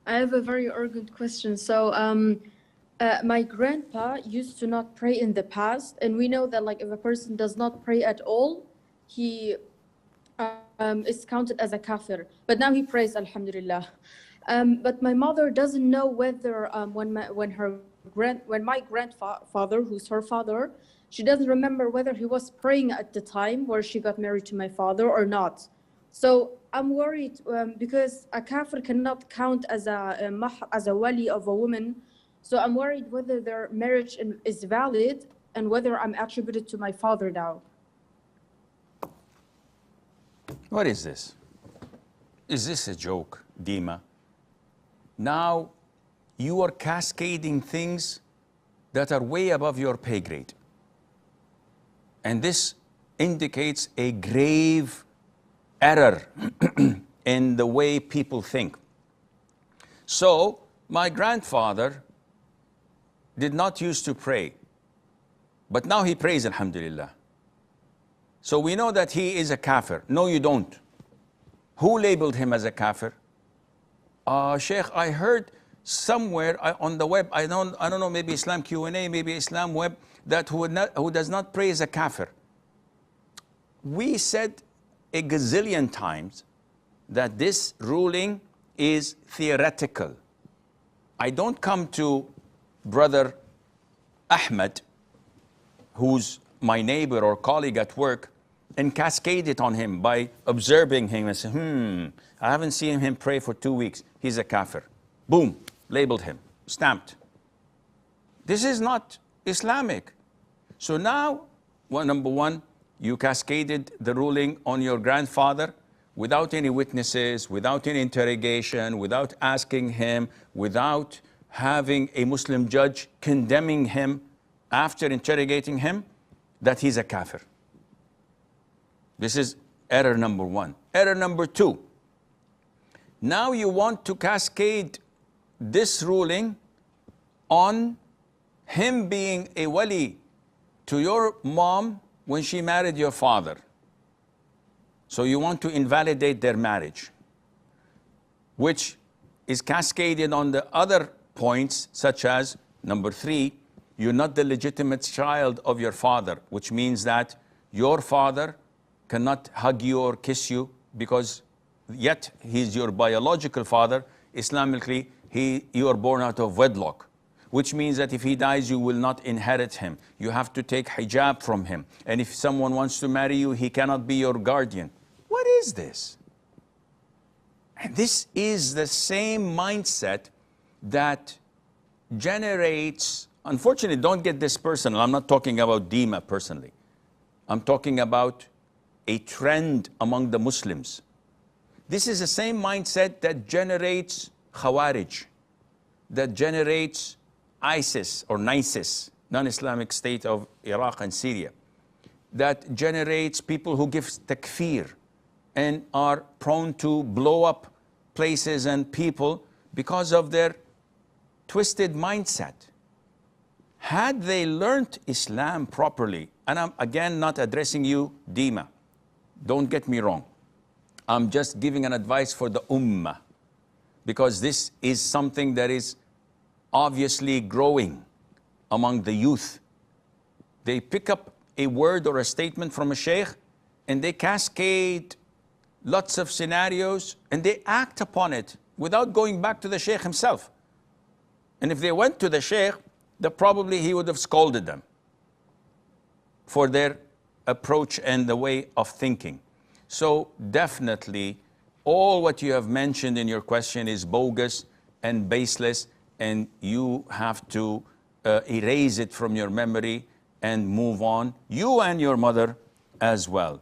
I have a very urgent question. My grandpa used to not pray in the past, and we know that like if a person does not pray at all, he is counted as a kafir. But now he prays, Alhamdulillah. But my mother doesn't know whether when my grandfather, who's her father, she doesn't remember whether he was praying at the time where she got married to my father or not. So I'm worried because a kafir cannot count as as a wali of a woman. So I'm worried whether their marriage is valid and whether I'm attributed to my father now. What is this? Is this a joke, Dima? Now you are cascading things that are way above your pay grade. And this indicates a grave error in the way people think. So my grandfather did not used to pray, but now he prays, Alhamdulillah. So we know that he is a kafir. No, you don't. Who labeled him as a kafir? Sheikh, I heard somewhere on the web, I don't know, maybe Islam Q&A, maybe Islam Web, that who does not pray is a kafir. We said a gazillion times that this ruling is theoretical. I don't come to brother Ahmed, who's my neighbor or colleague at work, and cascade it on him by observing him and say, I haven't seen him pray for 2 weeks. He's a kafir. Boom, labeled him, stamped. This is not Islamic. So now, number one, you cascaded the ruling on your grandfather without any witnesses, without any interrogation, without asking him, without having a Muslim judge condemning him after interrogating him, that he's a kafir. This is error number one. Error number two, now you want to cascade this ruling on him being a wali to your mom when she married your father. So you want to invalidate their marriage, which is cascaded on the other points, such as number three, you're not the legitimate child of your father, which means that your father cannot hug you or kiss you because yet he's your biological father. Islamically, you are born out of wedlock, which means that if he dies, you will not inherit him. You have to take hijab from him. And if someone wants to marry you, he cannot be your guardian. What is this? And this is the same mindset that generates, unfortunately, don't get this personal. I'm not talking about Dima personally. I'm talking about a trend among the Muslims. This is the same mindset that generates Khawarij, that generates ISIS or NISIS, non-Islamic State of Iraq and Syria, that generates people who give takfir and are prone to blow up places and people because of their twisted mindset. Had they learned Islam properly, and I'm again not addressing you, Dima, don't get me wrong. I'm just giving an advice for the ummah, because this is something that is obviously growing among the youth. They pick up a word or a statement from a sheikh and they cascade lots of scenarios and they act upon it without going back to the sheikh himself. And if they went to the sheikh, probably he would have scolded them for their approach and the way of thinking. So definitely, all what you have mentioned in your question is bogus and baseless, and you have to erase it from your memory and move on, you and your mother as well.